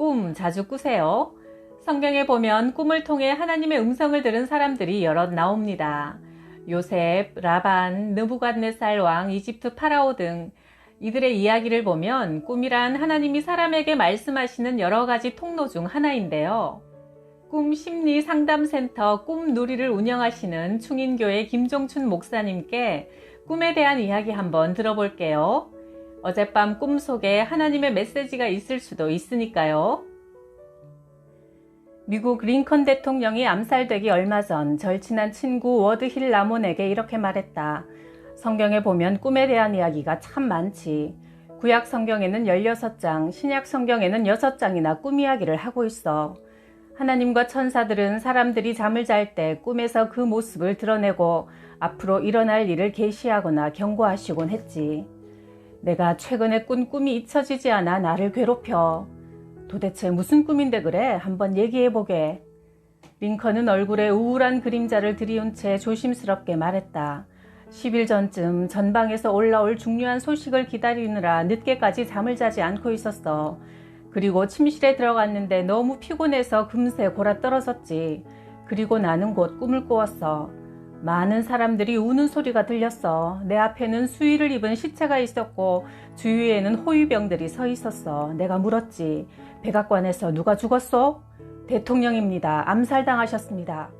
꿈 자주 꾸세요? 성경에 보면 꿈을 통해 하나님의 음성을 들은 사람들이 여럿 나옵니다. 요셉, 라반, 느부갓네살 왕, 이집트 파라오 등 이들의 이야기를 보면 꿈이란 하나님이 사람에게 말씀하시는 여러 가지 통로 중 하나인데요. 꿈 심리 상담센터 꿈누리를 운영하시는 충인교회 김종춘 목사님께 꿈에 대한 이야기 한번 들어볼게요. 어젯밤 꿈 속에 하나님의 메시지가 있을 수도 있으니까요. 미국 링컨 대통령이 암살되기 얼마 전 절친한 친구 워드힐 라몬에게 이렇게 말했다. 성경에 보면 꿈에 대한 이야기가 참 많지. 구약 성경에는 16장, 신약 성경에는 6장이나 꿈 이야기를 하고 있어. 하나님과 천사들은 사람들이 잠을 잘 때 꿈에서 그 모습을 드러내고 앞으로 일어날 일을 계시하거나 경고하시곤 했지. 내가 최근에 꾼 꿈이 잊혀지지 않아 나를 괴롭혀. 도대체 무슨 꿈인데 그래? 한번 얘기해보게. 링컨은 얼굴에 우울한 그림자를 들이운 채 조심스럽게 말했다. 10일 전쯤 전방에서 올라올 중요한 소식을 기다리느라 늦게까지 잠을 자지 않고 있었어. 그리고 침실에 들어갔는데 너무 피곤해서 금세 골아떨어졌지. 그리고 나는 곧 꿈을 꾸었어. 많은 사람들이 우는 소리가 들렸어. 내 앞에는 수의를 입은 시체가 있었고 주위에는 호위병들이 서 있었어. 내가 물었지. 백악관에서 누가 죽었어? 대통령입니다. 암살당하셨습니다.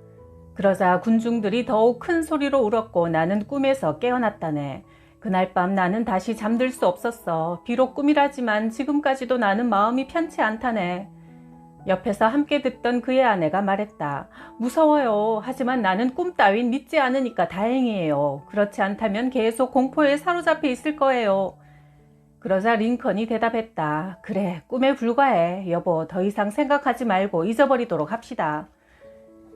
그러자 군중들이 더욱 큰 소리로 울었고 나는 꿈에서 깨어났다네. 그날 밤 나는 다시 잠들 수 없었어. 비록 꿈이라지만 지금까지도 나는 마음이 편치 않다네. 옆에서 함께 듣던 그의 아내가 말했다. 무서워요. 하지만 나는 꿈 따윈 믿지 않으니까 다행이에요. 그렇지 않다면 계속 공포에 사로잡혀 있을 거예요. 그러자 링컨이 대답했다. 그래, 꿈에 불과해. 여보, 더 이상 생각하지 말고 잊어버리도록 합시다.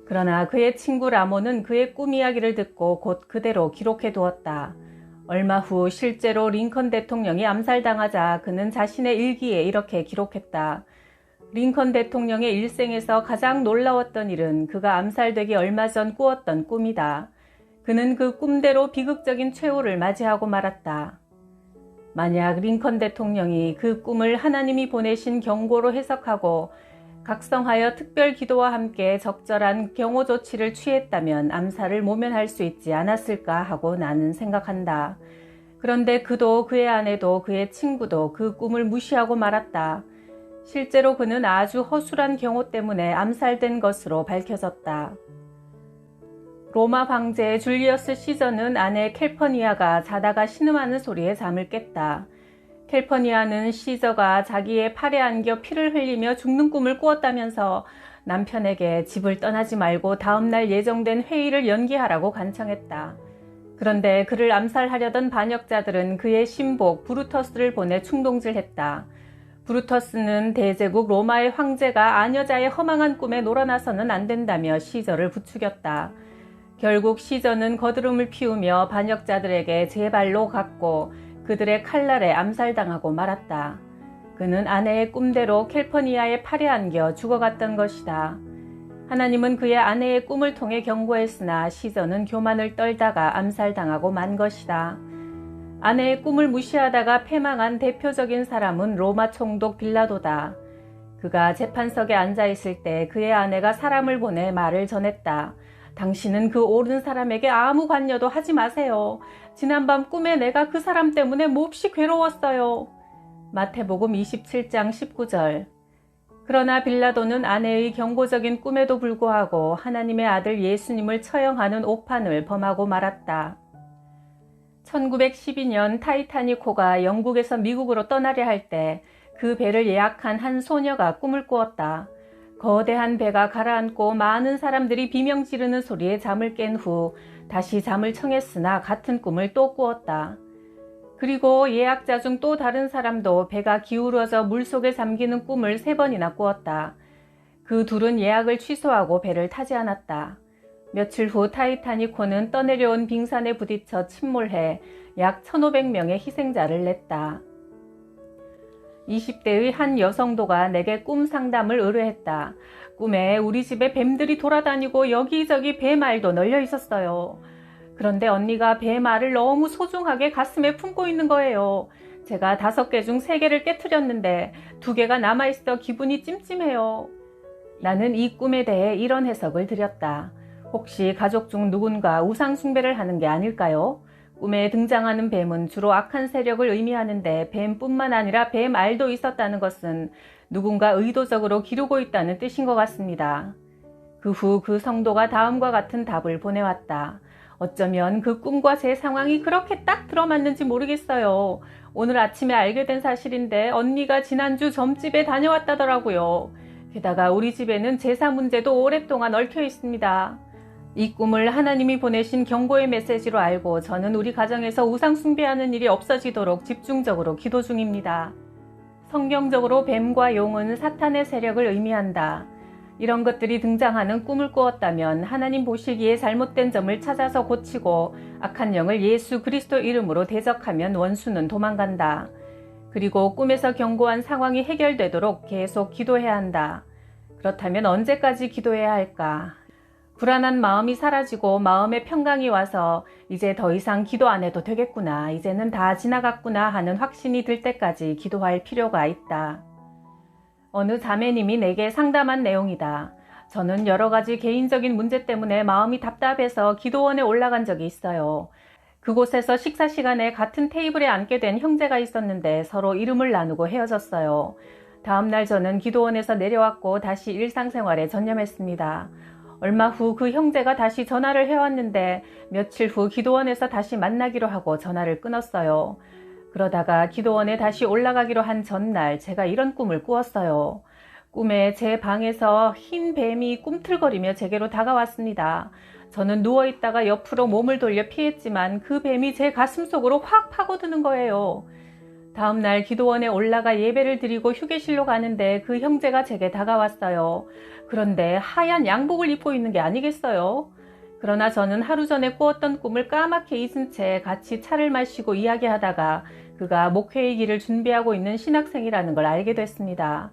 그러나 그의 친구 라몬은 그의 꿈 이야기를 듣고 곧 그대로 기록해 두었다. 얼마 후 실제로 링컨 대통령이 암살당하자 그는 자신의 일기에 이렇게 기록했다. 링컨 대통령의 일생에서 가장 놀라웠던 일은 그가 암살되기 얼마 전 꾸었던 꿈이다. 그는 그 꿈대로 비극적인 최후를 맞이하고 말았다. 만약 링컨 대통령이 그 꿈을 하나님이 보내신 경고로 해석하고 각성하여 특별 기도와 함께 적절한 경호 조치를 취했다면 암살을 모면할 수 있지 않았을까 하고 나는 생각한다. 그런데 그도 그의 아내도 그의 친구도 그 꿈을 무시하고 말았다. 실제로 그는 아주 허술한 경호 때문에 암살된 것으로 밝혀졌다. 로마 황제 줄리어스 시저는 아내 캘퍼니아가 자다가 신음하는 소리에 잠을 깼다. 캘퍼니아는 시저가 자기의 팔에 안겨 피를 흘리며 죽는 꿈을 꾸었다면서 남편에게 집을 떠나지 말고 다음날 예정된 회의를 연기하라고 간청했다. 그런데 그를 암살하려던 반역자들은 그의 신복 브루터스를 보내 충동질했다. 브루터스는 대제국 로마의 황제가 아녀자의 허망한 꿈에 놀아나서는 안 된다며 시저를 부추겼다. 결국 시저는 거드름을 피우며 반역자들에게 제 발로 갔고 그들의 칼날에 암살당하고 말았다. 그는 아내의 꿈대로 캘퍼니아의 팔에 안겨 죽어갔던 것이다. 하나님은 그의 아내의 꿈을 통해 경고했으나 시저는 교만을 떨다가 암살당하고 만 것이다. 아내의 꿈을 무시하다가 패망한 대표적인 사람은 로마 총독 빌라도다. 그가 재판석에 앉아있을 때 그의 아내가 사람을 보내 말을 전했다. 당신은 그 옳은 사람에게 아무 관여도 하지 마세요. 지난밤 꿈에 내가 그 사람 때문에 몹시 괴로웠어요. 마태복음 27장 19절. 그러나 빌라도는 아내의 경고적인 꿈에도 불구하고 하나님의 아들 예수님을 처형하는 오판을 범하고 말았다. 1912년 타이타닉호가 영국에서 미국으로 떠나려 할 때 그 배를 예약한 한 소녀가 꿈을 꾸었다. 거대한 배가 가라앉고 많은 사람들이 비명 지르는 소리에 잠을 깬 후 다시 잠을 청했으나 같은 꿈을 또 꾸었다. 그리고 예약자 중 또 다른 사람도 배가 기울어져 물속에 잠기는 꿈을 3번이나 꾸었다. 그 둘은 예약을 취소하고 배를 타지 않았다. 며칠 후 타이타닉호는 떠내려온 빙산에 부딪혀 침몰해 약 1,500명의 희생자를 냈다. 20대의 한 여성도가 내게 꿈 상담을 의뢰했다. 꿈에 우리 집에 뱀들이 돌아다니고 여기저기 뱀알도 널려 있었어요. 그런데 언니가 뱀알을 너무 소중하게 가슴에 품고 있는 거예요. 제가 5개 중 3개를 깨트렸는데 2개가 남아있어 기분이 찜찜해요. 나는 이 꿈에 대해 이런 해석을 드렸다. 혹시 가족 중 누군가 우상 숭배를 하는 게 아닐까요? 꿈에 등장하는 뱀은 주로 악한 세력을 의미하는데 뱀뿐만 아니라 뱀알도 있었다는 것은 누군가 의도적으로 기르고 있다는 뜻인 것 같습니다. 그 후 그 성도가 다음과 같은 답을 보내왔다. 어쩌면 그 꿈과 제 상황이 그렇게 딱 들어맞는지 모르겠어요. 오늘 아침에 알게 된 사실인데 언니가 지난주 점집에 다녀왔다더라고요. 게다가 우리 집에는 제사 문제도 오랫동안 얽혀 있습니다. 이 꿈을 하나님이 보내신 경고의 메시지로 알고 저는 우리 가정에서 우상 숭배하는 일이 없어지도록 집중적으로 기도 중입니다. 성경적으로 뱀과 용은 사탄의 세력을 의미한다. 이런 것들이 등장하는 꿈을 꾸었다면 하나님 보시기에 잘못된 점을 찾아서 고치고 악한 영을 예수 그리스도 이름으로 대적하면 원수는 도망간다. 그리고 꿈에서 경고한 상황이 해결되도록 계속 기도해야 한다. 그렇다면 언제까지 기도해야 할까? 불안한 마음이 사라지고 마음의 평강이 와서 이제 더 이상 기도 안 해도 되겠구나, 이제는 다 지나갔구나 하는 확신이 들 때까지 기도할 필요가 있다. 어느 자매님이 내게 상담한 내용이다. 저는 여러 가지 개인적인 문제 때문에 마음이 답답해서 기도원에 올라간 적이 있어요. 그곳에서 식사 시간에 같은 테이블에 앉게 된 형제가 있었는데 서로 이름을 나누고 헤어졌어요. 다음날 저는 기도원에서 내려왔고 다시 일상생활에 전념했습니다. 얼마 후 그 형제가 다시 전화를 해왔는데 며칠 후 기도원에서 다시 만나기로 하고 전화를 끊었어요. 그러다가 기도원에 다시 올라가기로 한 전날 제가 이런 꿈을 꾸었어요. 꿈에 제 방에서 흰 뱀이 꿈틀거리며 제게로 다가왔습니다. 저는 누워있다가 옆으로 몸을 돌려 피했지만 그 뱀이 제 가슴 속으로 확 파고드는 거예요. 다음날 기도원에 올라가 예배를 드리고 휴게실로 가는데 그 형제가 제게 다가왔어요. 그런데 하얀 양복을 입고 있는 게 아니겠어요? 그러나 저는 하루 전에 꾸었던 꿈을 까맣게 잊은 채 같이 차를 마시고 이야기하다가 그가 목회의 길을 준비하고 있는 신학생이라는 걸 알게 됐습니다.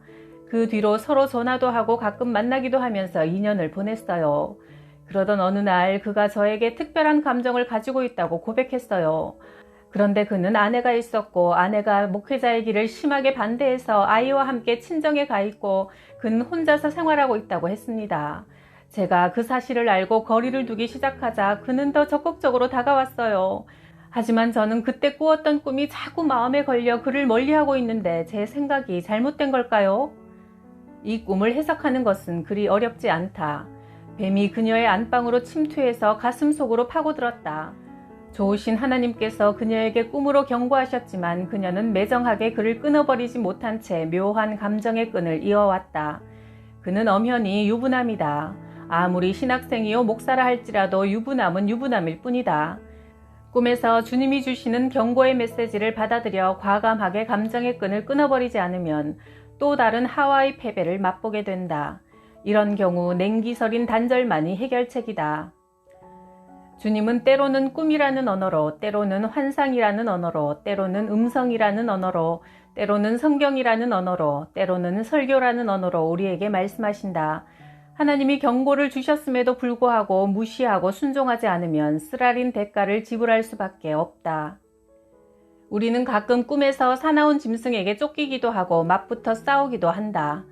그 뒤로 서로 전화도 하고 가끔 만나기도 하면서 인연을 보냈어요. 그러던 어느 날 그가 저에게 특별한 감정을 가지고 있다고 고백했어요. 그런데 그는 아내가 있었고 아내가 목회자의 길을 심하게 반대해서 아이와 함께 친정에 가 있고 그는 혼자서 생활하고 있다고 했습니다. 제가 그 사실을 알고 거리를 두기 시작하자 그는 더 적극적으로 다가왔어요. 하지만 저는 그때 꾸었던 꿈이 자꾸 마음에 걸려 그를 멀리하고 있는데 제 생각이 잘못된 걸까요? 이 꿈을 해석하는 것은 그리 어렵지 않다. 뱀이 그녀의 안방으로 침투해서 가슴 속으로 파고들었다. 좋으신 하나님께서 그녀에게 꿈으로 경고하셨지만 그녀는 매정하게 그를 끊어버리지 못한 채 묘한 감정의 끈을 이어왔다. 그는 엄연히 유부남이다. 아무리 신학생이요 목사라 할지라도 유부남은 유부남일 뿐이다. 꿈에서 주님이 주시는 경고의 메시지를 받아들여 과감하게 감정의 끈을 끊어버리지 않으면 또 다른 하와의 패배를 맛보게 된다. 이런 경우 냉기설인 단절만이 해결책이다. 주님은 때로는 꿈이라는 언어로, 때로는 환상이라는 언어로, 때로는 음성이라는 언어로, 때로는 성경이라는 언어로, 때로는 설교라는 언어로 우리에게 말씀하신다. 하나님이 경고를 주셨음에도 불구하고 무시하고 순종하지 않으면 쓰라린 대가를 지불할 수밖에 없다. 우리는 가끔 꿈에서 사나운 짐승에게 쫓기기도 하고 맞붙어 싸우기도 한다.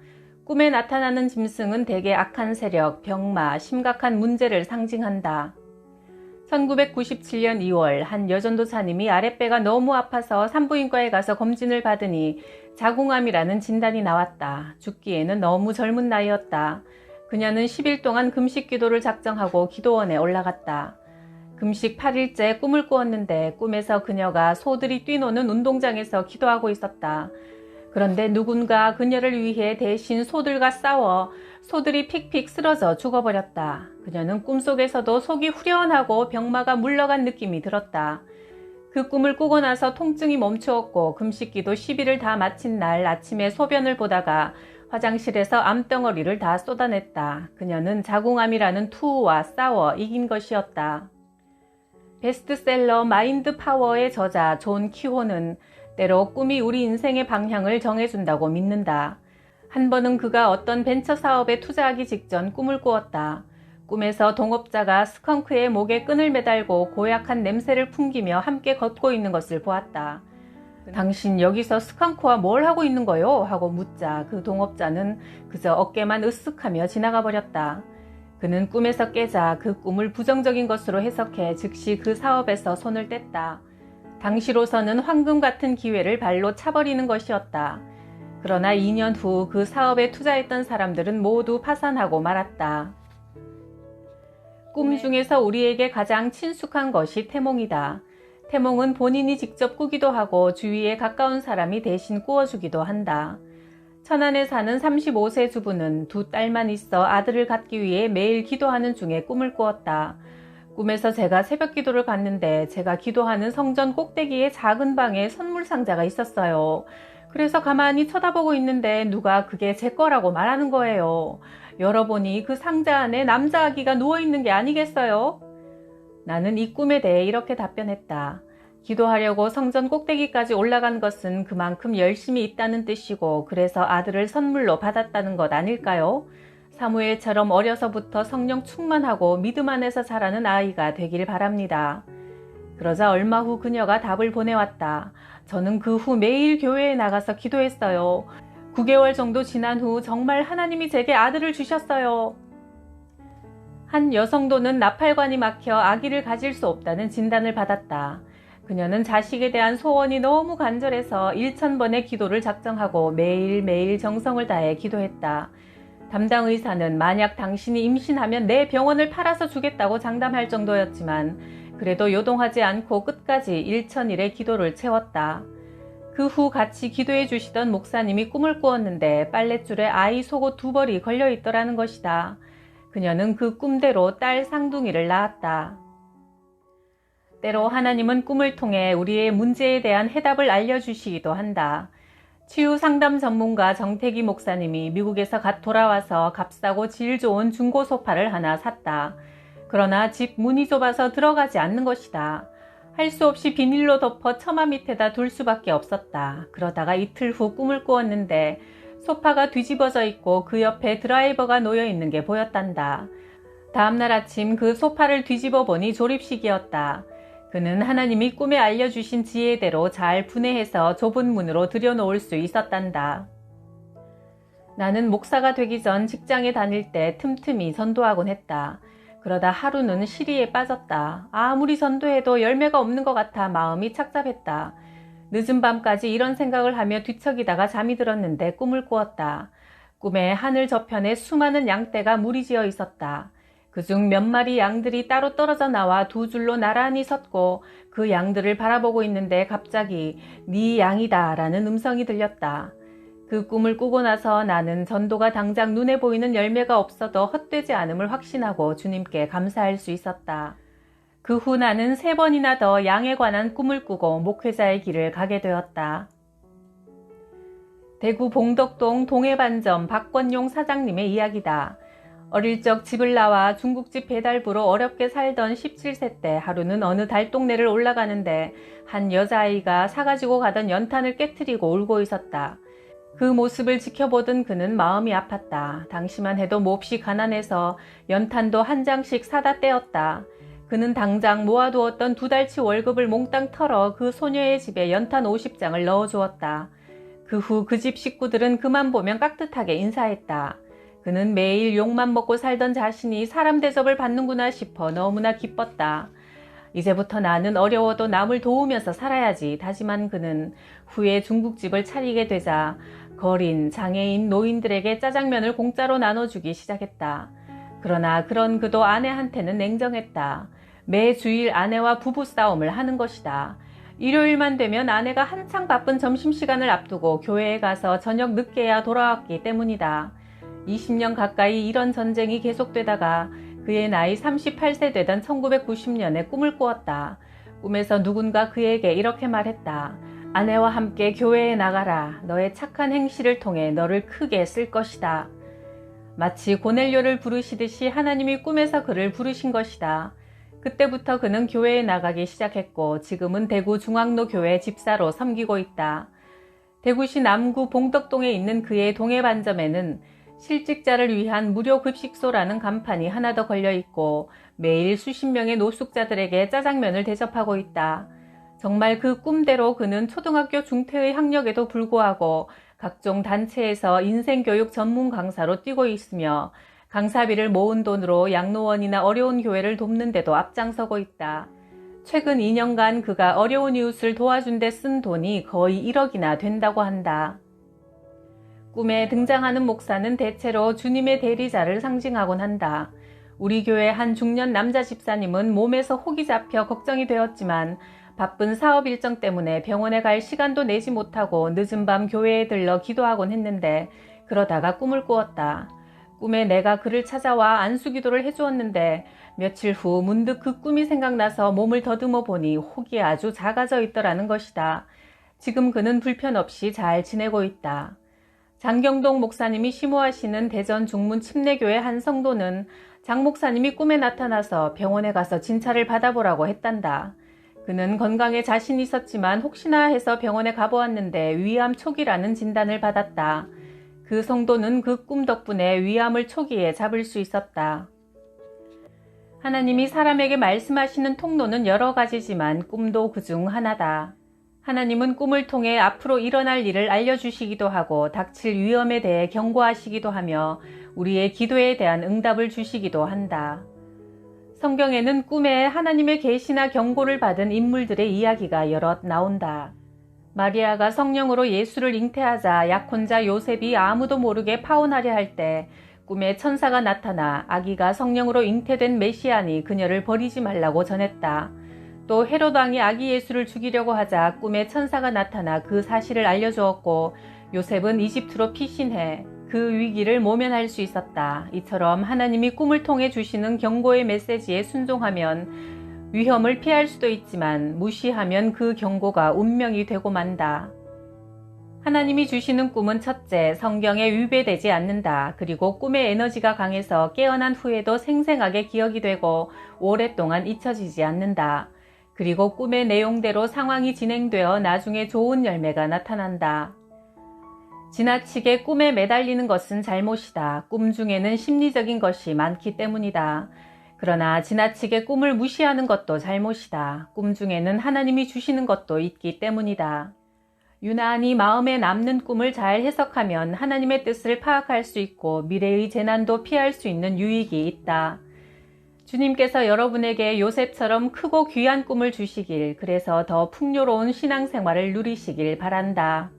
꿈에 나타나는 짐승은 대개 악한 세력, 병마, 심각한 문제를 상징한다. 1997년 2월 한 여전도사님이 아랫배가 너무 아파서 산부인과에 가서 검진을 받으니 자궁암이라는 진단이 나왔다. 죽기에는 너무 젊은 나이였다. 그녀는 10일 동안 금식 기도를 작정하고 기도원에 올라갔다. 금식 8일째 꿈을 꾸었는데 꿈에서 그녀가 소들이 뛰노는 운동장에서 기도하고 있었다. 그런데 누군가 그녀를 위해 대신 소들과 싸워 소들이 픽픽 쓰러져 죽어버렸다. 그녀는 꿈속에서도 속이 후련하고 병마가 물러간 느낌이 들었다. 그 꿈을 꾸고 나서 통증이 멈추었고 금식기도 10일을 다 마친 날 아침에 소변을 보다가 화장실에서 암덩어리를 다 쏟아냈다. 그녀는 자궁암이라는 투우와 싸워 이긴 것이었다. 베스트셀러 마인드 파워의 저자 존 키호는 때로 꿈이 우리 인생의 방향을 정해준다고 믿는다. 한 번은 그가 어떤 벤처 사업에 투자하기 직전 꿈을 꾸었다. 꿈에서 동업자가 스컹크의 목에 끈을 매달고 고약한 냄새를 풍기며 함께 걷고 있는 것을 보았다. 당신 여기서 스칸크와 뭘 하고 있는 거요? 하고 묻자 그 동업자는 그저 어깨만 으쓱하며 지나가 버렸다. 그는 꿈에서 깨자 그 꿈을 부정적인 것으로 해석해 즉시 그 사업에서 손을 뗐다. 당시로서는 황금 같은 기회를 발로 차버리는 것이었다. 그러나 2년 후 그 사업에 투자했던 사람들은 모두 파산하고 말았다. 꿈 중에서 우리에게 가장 친숙한 것이 태몽이다. 태몽은 본인이 직접 꾸기도 하고 주위에 가까운 사람이 대신 꾸어주기도 한다. 천안에 사는 35세 주부는 두 딸만 있어 아들을 갖기 위해 매일 기도하는 중에 꿈을 꾸었다. 꿈에서 제가 새벽 기도를 갔는데 제가 기도하는 성전 꼭대기에 작은 방에 선물 상자가 있었어요. 그래서 가만히 쳐다보고 있는데 누가 그게 제 거라고 말하는 거예요. 열어보니 그 상자 안에 남자 아기가 누워있는 게 아니겠어요? 나는 이 꿈에 대해 이렇게 답변했다. 기도하려고 성전 꼭대기까지 올라간 것은 그만큼 열심히 있다는 뜻이고 그래서 아들을 선물로 받았다는 것 아닐까요? 사무엘처럼 어려서부터 성령 충만하고 믿음 안에서 자라는 아이가 되길 바랍니다. 그러자 얼마 후 그녀가 답을 보내왔다. 저는 그 후 매일 교회에 나가서 기도했어요. 9개월 정도 지난 후 정말 하나님이 제게 아들을 주셨어요. 한 여성도는 나팔관이 막혀 아기를 가질 수 없다는 진단을 받았다. 그녀는 자식에 대한 소원이 너무 간절해서 1000번의 기도를 작정하고 매일매일 정성을 다해 기도했다. 담당 의사는 만약 당신이 임신하면 내 병원을 팔아서 주겠다고 장담할 정도였지만 그래도 요동하지 않고 끝까지 1000일의 기도를 채웠다. 그 후 같이 기도해 주시던 목사님이 꿈을 꾸었는데 빨랫줄에 아이 속옷 2벌이 걸려 있더라는 것이다. 그녀는 그 꿈대로 딸 쌍둥이를 낳았다. 때로 하나님은 꿈을 통해 우리의 문제에 대한 해답을 알려주시기도 한다. 치유 상담 전문가 정태기 목사님이 미국에서 갓 돌아와서 값싸고 질 좋은 중고 소파를 하나 샀다. 그러나 집 문이 좁아서 들어가지 않는 것이다. 할 수 없이 비닐로 덮어 처마 밑에다 둘 수밖에 없었다. 그러다가 이틀 후 꿈을 꾸었는데 소파가 뒤집어져 있고 그 옆에 드라이버가 놓여 있는 게 보였단다. 다음날 아침 그 소파를 뒤집어 보니 조립식이었다. 그는 하나님이 꿈에 알려주신 지혜대로 잘 분해해서 좁은 문으로 들여놓을 수 있었단다. 나는 목사가 되기 전 직장에 다닐 때 틈틈이 전도하곤 했다. 그러다 하루는 시리에 빠졌다. 아무리 전도해도 열매가 없는 것 같아 마음이 착잡했다. 늦은 밤까지 이런 생각을 하며 뒤척이다가 잠이 들었는데 꿈을 꾸었다. 꿈에 하늘 저편에 수많은 양떼가 무리지어 있었다. 그중 몇 마리 양들이 따로 떨어져 나와 두 줄로 나란히 섰고 그 양들을 바라보고 있는데 갑자기 네 양이다 라는 음성이 들렸다. 그 꿈을 꾸고 나서 나는 전도가 당장 눈에 보이는 열매가 없어도 헛되지 않음을 확신하고 주님께 감사할 수 있었다. 그 후 나는 3번이나 더 양에 관한 꿈을 꾸고 목회자의 길을 가게 되었다. 대구 봉덕동 동해반점 박권용 사장님의 이야기다. 어릴 적 집을 나와 중국집 배달부로 어렵게 살던 17세 때 하루는 어느 달동네를 올라가는데 한 여자아이가 사가지고 가던 연탄을 깨트리고 울고 있었다. 그 모습을 지켜보던 그는 마음이 아팠다. 당시만 해도 몹시 가난해서 연탄도 한 장씩 사다 떼었다. 그는 당장 모아두었던 2달치 월급을 몽땅 털어 그 소녀의 집에 연탄 50장을 넣어주었다. 그 후 그 집 식구들은 그만 보면 깍듯하게 인사했다. 그는 매일 욕만 먹고 살던 자신이 사람 대접을 받는구나 싶어 너무나 기뻤다. 이제부터 나는 어려워도 남을 도우면서 살아야지 다짐한 그는 후에 중국집을 차리게 되자 거린, 장애인, 노인들에게 짜장면을 공짜로 나눠주기 시작했다. 그러나 그런 그도 아내한테는 냉정했다. 매 주일 아내와 부부싸움을 하는 것이다. 일요일만 되면 아내가 한창 바쁜 점심시간을 앞두고 교회에 가서 저녁 늦게야 돌아왔기 때문이다. 20년 가까이 이런 전쟁이 계속되다가 그의 나이 38세 되던 1990년에 꿈을 꾸었다. 꿈에서 누군가 그에게 이렇게 말했다. 아내와 함께 교회에 나가라. 너의 착한 행실을 통해 너를 크게 쓸 것이다. 마치 고넬료를 부르시듯이 하나님이 꿈에서 그를 부르신 것이다. 그때부터 그는 교회에 나가기 시작했고 지금은 대구 중앙로 교회 집사로 섬기고 있다. 대구시 남구 봉덕동에 있는 그의 동해반점에는 실직자를 위한 무료 급식소라는 간판이 하나 더 걸려 있고 매일 수십 명의 노숙자들에게 짜장면을 대접하고 있다. 정말 그 꿈대로 그는 초등학교 중퇴의 학력에도 불구하고 각종 단체에서 인생교육 전문 강사로 뛰고 있으며 강사비를 모은 돈으로 양로원이나 어려운 교회를 돕는 데도 앞장서고 있다. 최근 2년간 그가 어려운 이웃을 도와준 데 쓴 돈이 거의 1억이나 된다고 한다. 꿈에 등장하는 목사는 대체로 주님의 대리자를 상징하곤 한다. 우리 교회 한 중년 남자 집사님은 몸에서 혹이 잡혀 걱정이 되었지만 바쁜 사업 일정 때문에 병원에 갈 시간도 내지 못하고 늦은 밤 교회에 들러 기도하곤 했는데 그러다가 꿈을 꾸었다. 꿈에 내가 그를 찾아와 안수기도를 해주었는데 며칠 후 문득 그 꿈이 생각나서 몸을 더듬어 보니 혹이 아주 작아져 있더라는 것이다. 지금 그는 불편 없이 잘 지내고 있다. 장경동 목사님이 심호하시는 대전 중문 침례교회 한 성도는 장 목사님이 꿈에 나타나서 병원에 가서 진찰을 받아보라고 했단다. 그는 건강에 자신이 있었지만 혹시나 해서 병원에 가보았는데 위암 초기라는 진단을 받았다. 그 성도는 그 꿈 덕분에 위암을 초기에 잡을 수 있었다. 하나님이 사람에게 말씀하시는 통로는 여러 가지지만 꿈도 그중 하나다. 하나님은 꿈을 통해 앞으로 일어날 일을 알려주시기도 하고 닥칠 위험에 대해 경고하시기도 하며 우리의 기도에 대한 응답을 주시기도 한다. 성경에는 꿈에 하나님의 계시나 경고를 받은 인물들의 이야기가 여럿 나온다. 마리아가 성령으로 예수를 잉태하자 약혼자 요셉이 아무도 모르게 파혼하려 할 때 꿈에 천사가 나타나 아기가 성령으로 잉태된 메시아니 그녀를 버리지 말라고 전했다. 또 헤롯 왕이 아기 예수를 죽이려고 하자 꿈에 천사가 나타나 그 사실을 알려주었고 요셉은 이집트로 피신해 그 위기를 모면할 수 있었다. 이처럼 하나님이 꿈을 통해 주시는 경고의 메시지에 순종하면 위험을 피할 수도 있지만 무시하면 그 경고가 운명이 되고 만다. 하나님이 주시는 꿈은 첫째, 성경에 위배되지 않는다. 그리고 꿈의 에너지가 강해서 깨어난 후에도 생생하게 기억이 되고 오랫동안 잊혀지지 않는다. 그리고 꿈의 내용대로 상황이 진행되어 나중에 좋은 열매가 나타난다. 지나치게 꿈에 매달리는 것은 잘못이다. 꿈 중에는 심리적인 것이 많기 때문이다. 그러나 지나치게 꿈을 무시하는 것도 잘못이다. 꿈 중에는 하나님이 주시는 것도 있기 때문이다. 유난히 마음에 남는 꿈을 잘 해석하면 하나님의 뜻을 파악할 수 있고 미래의 재난도 피할 수 있는 유익이 있다. 주님께서 여러분에게 요셉처럼 크고 귀한 꿈을 주시길, 그래서 더 풍요로운 신앙생활을 누리시길 바란다.